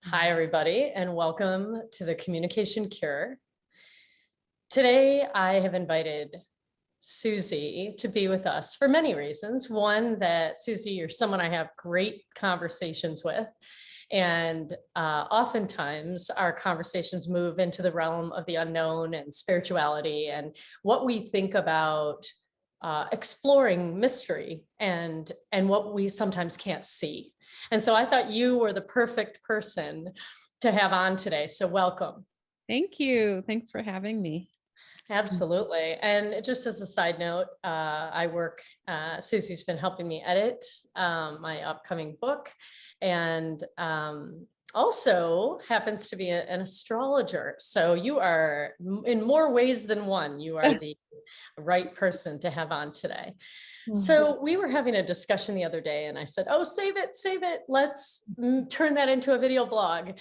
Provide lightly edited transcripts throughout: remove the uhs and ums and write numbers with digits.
Hi, everybody, and welcome to the Communication Cure. Today, I have invited Susie to be with us for many reasons. One, that Susie, you're someone I have great conversations with. And oftentimes our conversations move into the realm of the unknown and spirituality and what we think about exploring mystery and what we sometimes can't see. And so I thought you were the perfect person to have on today. So welcome. Thank you. Thanks for having me. Absolutely. And just as a side note, Susie's been helping me edit my upcoming book, and also happens to be an astrologer. So you are, in more ways than one, you are the right person to have on today. So we were having a discussion the other day and I said, oh, save it. Let's turn that into a video blog,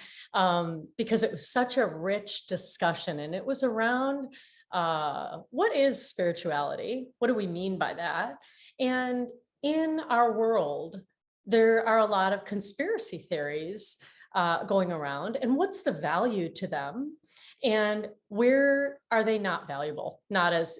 because it was such a rich discussion. And it was around what is spirituality? What do we mean by that? And in our world, there are a lot of conspiracy theories going around, and what's the value to them? And where are they not valuable, not as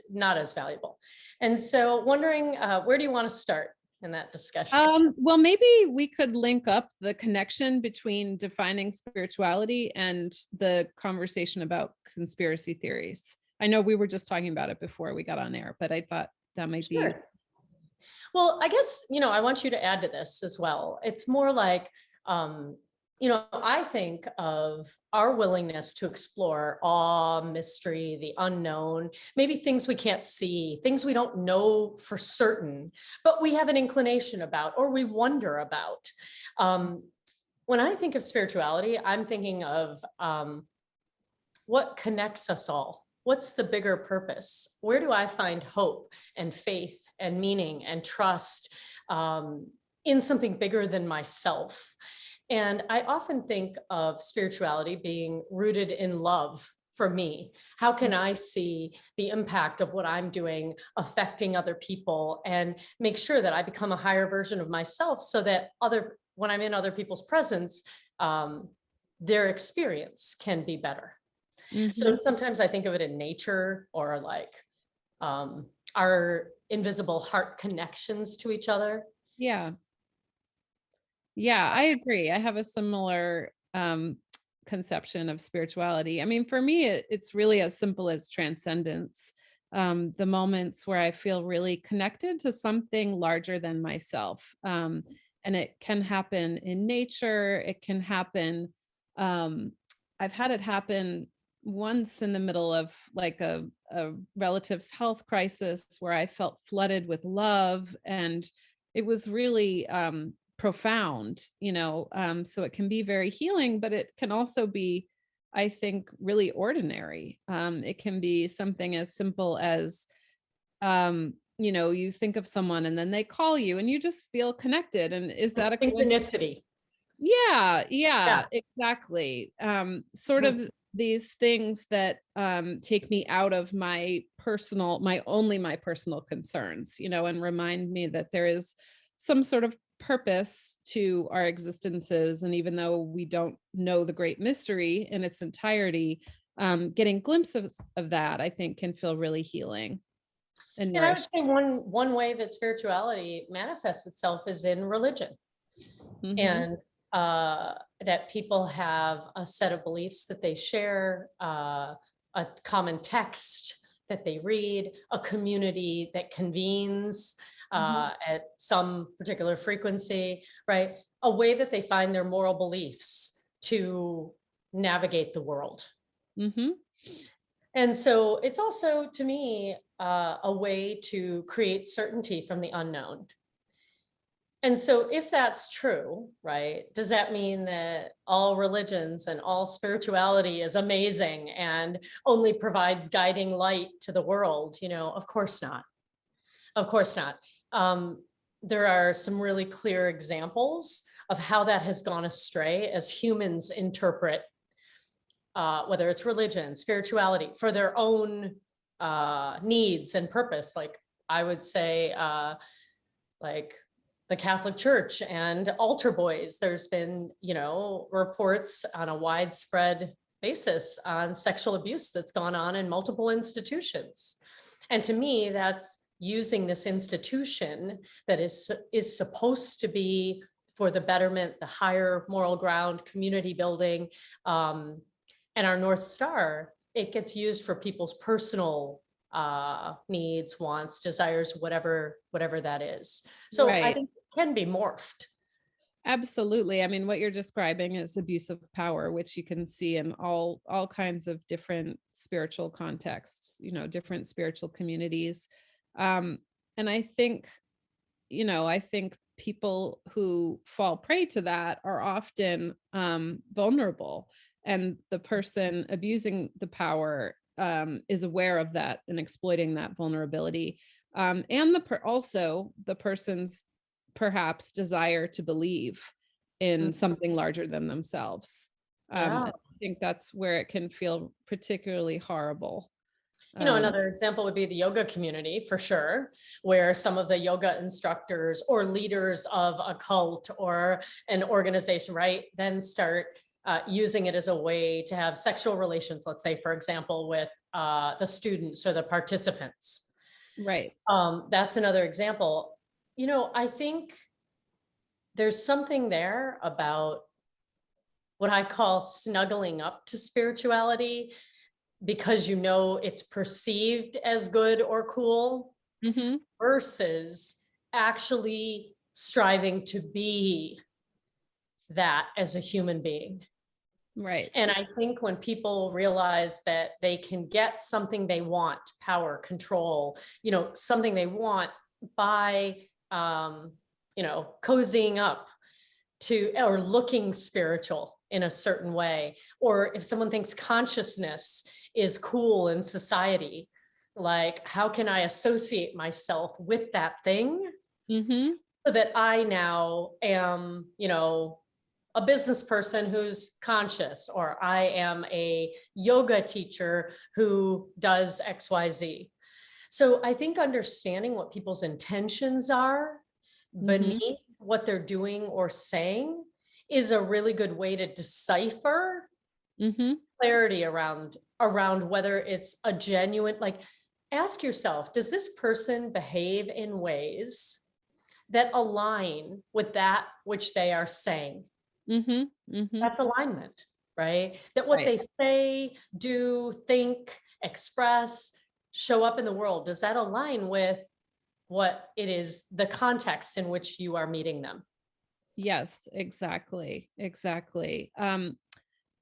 valuable? And so wondering, where do you want to start in that discussion? Well, maybe we could link up the connection between defining spirituality and the conversation about conspiracy theories. I know we were just talking about it before we got on air, but I thought that might be. Well, I guess, I want you to add to this as well. It's more like, I think of our willingness to explore awe, mystery, the unknown, maybe things we can't see, things we don't know for certain, but we have an inclination about, or we wonder about. When I think of spirituality, I'm thinking of what connects us all. What's the bigger purpose? Where do I find hope and faith and meaning and trust in something bigger than myself? And I often think of spirituality being rooted in love for me. How can I see the impact of what I'm doing affecting other people and make sure that I become a higher version of myself so that when I'm in other people's presence, their experience can be better. Mm-hmm. So sometimes I think of it in nature, or like our invisible heart connections to each other. Yeah, I agree. I have a similar conception of spirituality. I mean, for me, it's really as simple as transcendence. The moments where I feel really connected to something larger than myself. And it can happen in nature. It can happen. I've had it happen once in the middle of like a relative's health crisis where I felt flooded with love, and it was really profound, so it can be very healing, but it can also be, I think, really ordinary. It can be something as simple as, you think of someone and then they call you and you just feel connected. And is that a synchronicity? Yeah, exactly. Sort of these things that take me out of my personal concerns, and remind me that there is some sort of purpose to our existences. And even though we don't know the great mystery in its entirety, getting glimpses of that, I think, can feel really healing. And I would say one way that spirituality manifests itself is in religion. Mm-hmm. And that people have a set of beliefs that they share, a common text that they read, a community that convenes at some particular frequency, right? A way that they find their moral beliefs to navigate the world. Mm-hmm. And so it's also, to me, a way to create certainty from the unknown. And so if that's true, right, does that mean that all religions and all spirituality is amazing and only provides guiding light to the world? Of course not. Of course not. There are some really clear examples of how that has gone astray as humans interpret, whether it's religion, spirituality, for their own needs and purpose. Like I would say, like the Catholic Church and altar boys. There's been, reports on a widespread basis on sexual abuse that's gone on in multiple institutions. And to me, that's using this institution that is supposed to be for the betterment, the higher moral ground, community building, and our North Star. It gets used for people's personal needs, wants, desires, whatever that is. So I Right. think it can be morphed. Absolutely. I mean, what you're describing is abuse of power, which you can see in all kinds of different spiritual contexts, different spiritual communities. Um, and I think people who fall prey to that are often vulnerable, and the person abusing the power is aware of that and exploiting that vulnerability. And also the person's perhaps desire to believe in Mhm. something larger than themselves. Yeah. I think that's where it can feel particularly horrible. Another example would be the yoga community, for sure, where some of the yoga instructors or leaders of a cult or an organization, right, then start using it as a way to have sexual relations, let's say, for example, with the students or the participants. Right. That's another example. I think there's something there about what I call snuggling up to spirituality, because it's perceived as good or cool, Hmm. versus actually striving to be that as a human being. Right. And I think when people realize that they can get something they want, power, control, something they want by, cozying up to, or looking spiritual in a certain way, or if someone thinks consciousness is cool in society, like, how can I associate myself with that thing Hmm. so that I now am, a business person who's conscious, or I am a yoga teacher who does XYZ. So I think understanding what people's intentions are Hmm. beneath what they're doing or saying is a really good way to decipher Hmm. clarity around whether it's a genuine, like, ask yourself, does this person behave in ways that align with that which they are saying? Hmm. Hmm. That's alignment, right? That what Right. they say, do, think, express, show up in the world, does that align with what it is, the context in which you are meeting them? Yes, exactly. Exactly.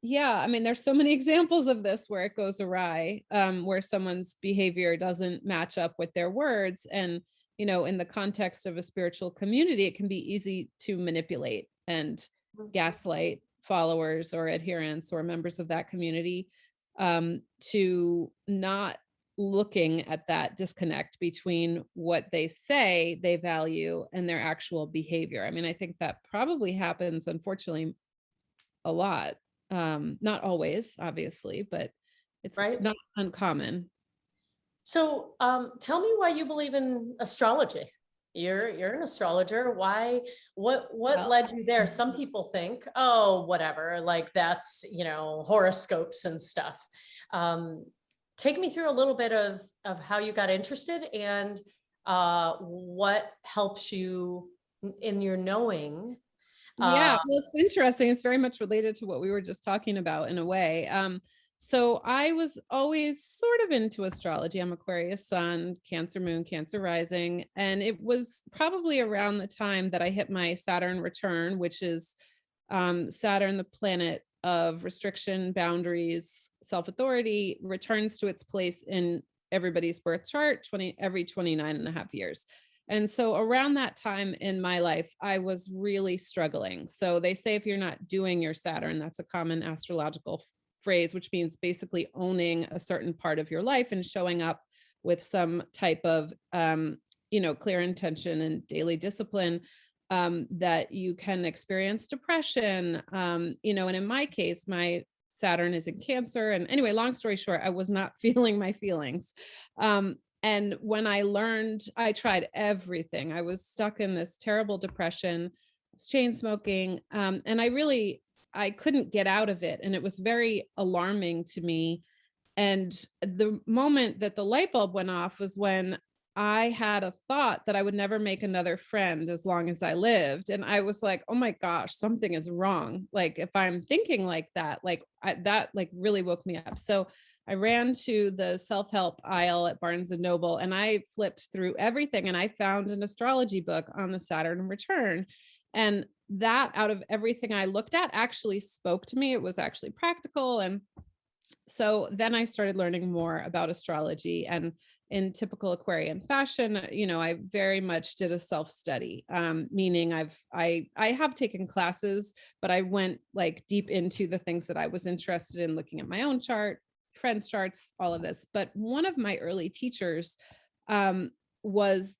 Yeah, I mean, there's so many examples of this where it goes awry, where someone's behavior doesn't match up with their words. And, in the context of a spiritual community, it can be easy to manipulate and gaslight followers or adherents or members of that community, to not looking at that disconnect between what they say they value and their actual behavior. I mean, I think that probably happens, unfortunately, a lot. Not always, obviously, but it's Right. not uncommon. So tell me why you believe in astrology. You're an astrologer. Why? What Well, led you there? Some people think, oh, whatever, like that's, horoscopes and stuff. Um, Take me through a little bit of how you got interested, and what helps you in your knowing. yeah, well, it's interesting. It's very much related to what we were just talking about in a way. So I was always sort of into astrology. I'm Aquarius sun, Cancer moon, Cancer rising. And it was probably around the time that I hit my Saturn return, which is Saturn, the planet of restriction, boundaries, self-authority, returns to its place in everybody's birth chart every 29 and a half years. And so around that time in my life, I was really struggling. So they say if you're not doing your Saturn, that's a common astrological phrase, which means basically owning a certain part of your life and showing up with some type of, clear intention and daily discipline, that you can experience depression. And in my case, my Saturn is in Cancer. And anyway, long story short, I was not feeling my feelings. And when I learned, I tried everything. I was stuck in this terrible depression, was chain smoking, and I couldn't get out of it. And it was very alarming to me. And the moment that the light bulb went off was when I had a thought that I would never make another friend as long as I lived. And I was like, oh my gosh, something is wrong. Like if I'm thinking like that, that like really woke me up. So I ran to the self-help aisle at Barnes and Noble and I flipped through everything and I found an astrology book on the Saturn return. And that, out of everything I looked at, actually spoke to me. It was actually practical. And so then I started learning more about astrology, and in typical Aquarian fashion, I very much did a self-study, meaning I have taken classes, but I went like deep into the things that I was interested in, looking at my own chart, friends' charts, all of this. But one of my early teachers um, was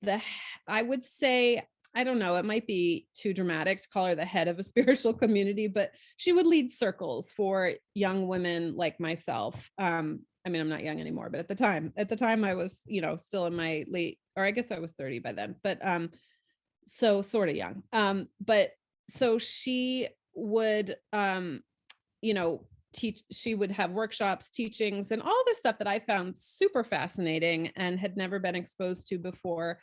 I would say, I don't know, it might be too dramatic to call her the head of a spiritual community, but she would lead circles for young women like myself. I mean, I'm not young anymore, but at the time I was, still in my late, or I guess I was 30 by then, but so sort of young. But so she would, you know, she would have workshops, teachings, and all this stuff that I found super fascinating and had never been exposed to before.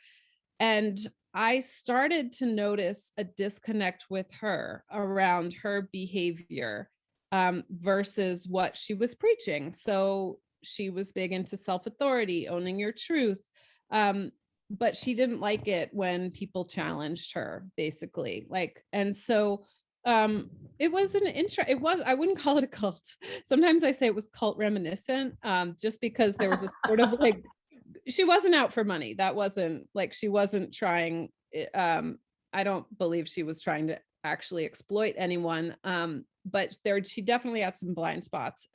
And I started to notice a disconnect with her around her behavior versus what she was preaching. So she was big into self-authority, owning your truth. But she didn't like it when people challenged her, basically. And so it was I wouldn't call it a cult. Sometimes I say it was cult reminiscent, just because there was a sort of like, she wasn't out for money. That wasn't like, she wasn't trying, I don't believe she was trying to actually exploit anyone. But she definitely had some blind spots.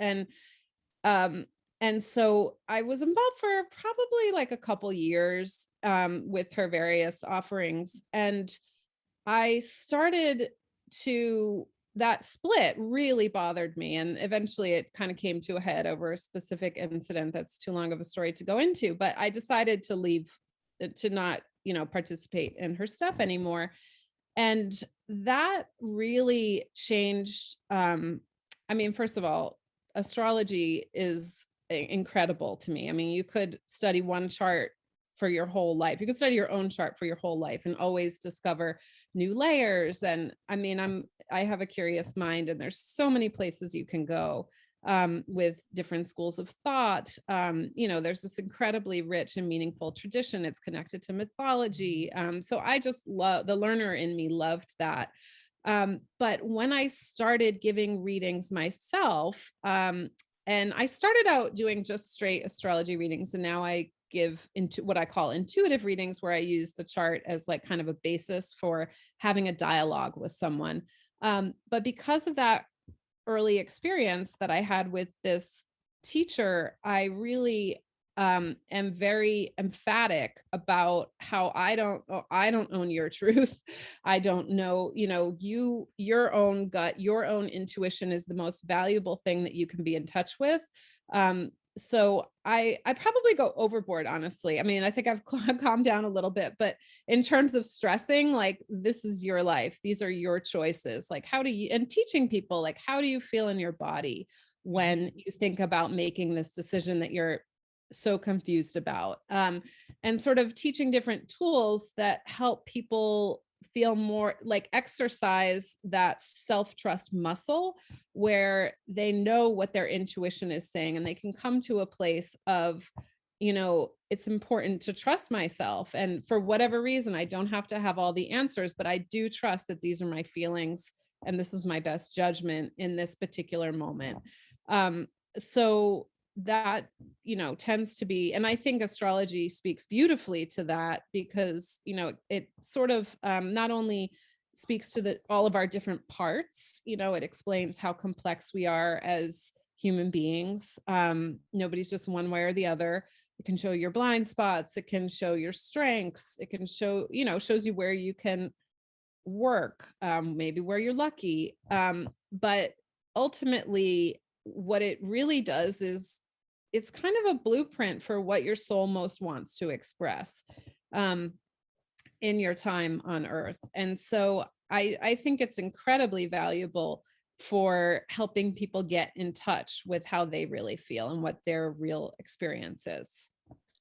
Um, and so I was involved for probably like a couple years, with her various offerings. And I started to, that split really bothered me. And eventually it kind of came to a head over a specific incident that's too long of a story to go into. But I decided to leave, to not, participate in her stuff anymore. And that really changed. I mean, first of all, astrology is incredible to me. I mean, you could study one chart for your whole life. You could study your own chart for your whole life and always discover new layers. And I mean, I have a curious mind, and there's so many places you can go with different schools of thought. There's this incredibly rich and meaningful tradition. It's connected to mythology. So I just love, the learner in me loved that. But when I started giving readings myself, and I started out doing just straight astrology readings, and now I give into what I call intuitive readings, where I use the chart as like kind of a basis for having a dialogue with someone. But because of that early experience that I had with this teacher, I really am very emphatic about how I don't own your truth. I don't know, your own gut, your own intuition is the most valuable thing that you can be in touch with. So I probably go overboard, honestly. I mean, I think I've calmed down a little bit, but in terms of stressing, like, this is your life. These are your choices. Like, and teaching people, like, how do you feel in your body when you think about making this decision that you're so confused about? And sort of teaching different tools that help people feel more like, exercise that self-trust muscle, where they know what their intuition is saying, and they can come to a place of, it's important to trust myself. And for whatever reason, I don't have to have all the answers, but I do trust that these are my feelings and this is my best judgment in this particular moment. So that, tends to be, and I think astrology speaks beautifully to that, because, it sort of not only speaks to all of our different parts, it explains how complex we are as human beings. Nobody's just one way or the other. It can show your blind spots. It can show your strengths. It can show, shows you where you can work, maybe where you're lucky. But ultimately, what it really does is it's kind of a blueprint for what your soul most wants to express in your time on earth. And so I think it's incredibly valuable for helping people get in touch with how they really feel and what their real experience is.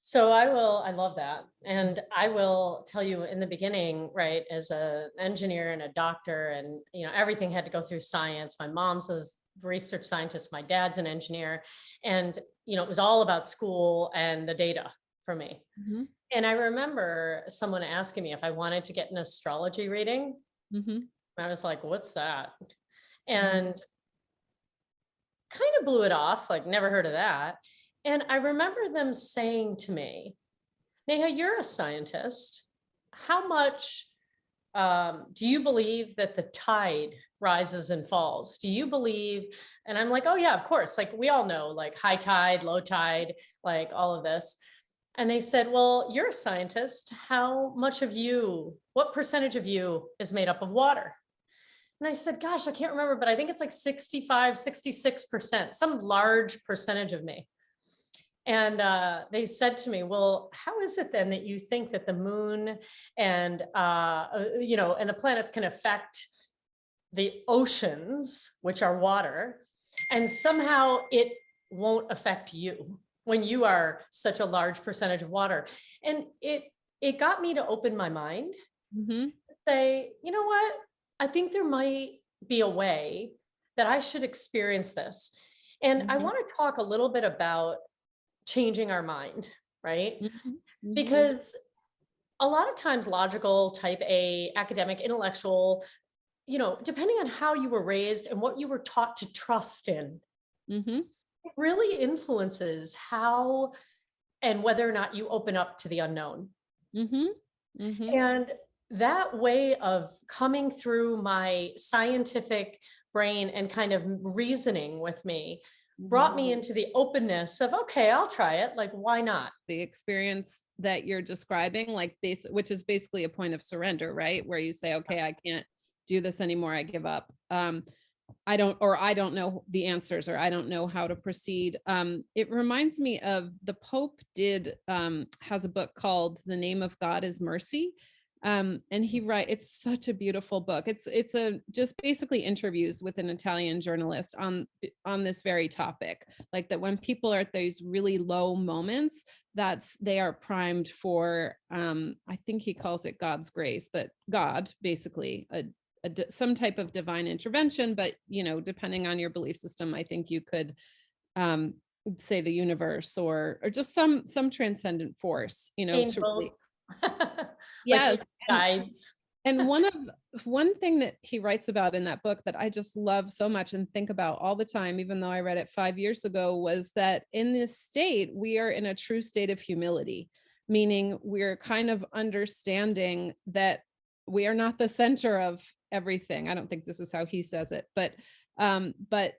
So I love that. And I will tell you in the beginning, right, as an engineer and a doctor, and, everything had to go through science. My mom's a research scientist, my dad's an engineer. And, it was all about school and the data for me. Mhm. And I remember someone asking me if I wanted to get an astrology reading. Mhm. I was like, what's that? Mhm. And kind of blew it off, like, never heard of that. And I remember them saying to me, Neha, you're a scientist. How much do you believe that the tide rises and falls? Do you believe? And I'm like, oh, yeah, of course. Like, we all know, like, high tide, low tide, like all of this. And they said, well, you're a scientist. How much of you, what percentage of you is made up of water? And I said, gosh, I can't remember, but I think it's like 65, 66%, some large percentage of me. And they said to me, well, how is it then that you think that the moon and, and the planets can affect the oceans, which are water, and somehow it won't affect you when you are such a large percentage of water? And it got me to open my mind, Mhm. say, you know what? I think there might be a way that I should experience this. And I Mhm. want to talk a little bit about changing our mind, right? Mhm. Mhm. Because a lot of times, logical, type A, academic, intellectual, depending on how you were raised and what you were taught to trust in, Mhm. it really influences how and whether or not you open up to the unknown. Mhm. Mhm. And that way of coming through my scientific brain and kind of reasoning with me brought Mhm. me into the openness of, okay, I'll try it. Like, why not? The experience that you're describing, like which is basically a point of surrender, right? Where you say, okay, I can't do this anymore. I give up. I don't know the answers, or I don't know how to proceed. It reminds me of the Pope has a book called The Name of God is Mercy. And it's such a beautiful book. It's a just basically interviews with an Italian journalist on this very topic. Like that when people are at these really low moments, they are primed for I think he calls it God's grace, but God basically some type of divine intervention. But depending on your belief system, I think you could um say the universe, or just some transcendent force, to really. Angels, like Yes. and guides. and one thing that he writes about in that book that I just love so much and think about all the time, even though I read it 5 years ago, was that in this state we are in a true state of humility, meaning we're kind of understanding that we are not the center of everything. I don't think this is how he says it, but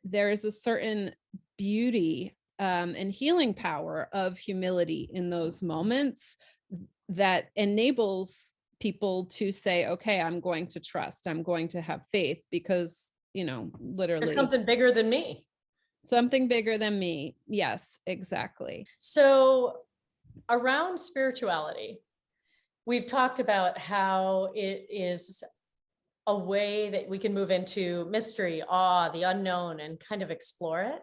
there is a certain beauty and healing power of humility in those moments that enables people to say, okay, I'm going to trust, I'm going to have faith, because There's literally something bigger than me. something bigger than me. Yes, exactly. So, around spirituality, we've talked about how it is a way that we can move into mystery, awe, the unknown, and kind of explore it.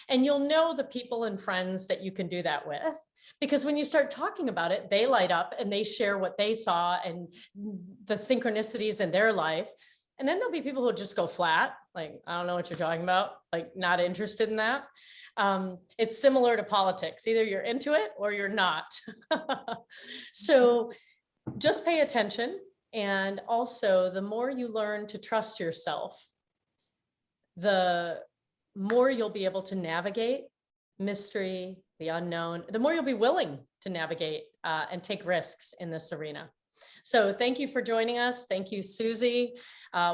And you'll know the people and friends that you can do that with, because when you start talking about it, they light up and they share what they saw and the synchronicities in their life. And then there'll be people who just go flat, like, I don't know what you're talking about, like, not interested in that. It's similar to politics. Either you're into it or you're not. So just pay attention. And also, the more you learn to trust yourself, the more you'll be able to navigate mystery, the unknown, the more you'll be willing to navigate and take risks in this arena. So thank you for joining us. Thank you, Susie.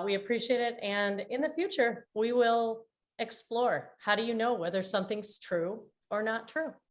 We appreciate it. And in the future, we will explore, how do you know whether something's true or not true?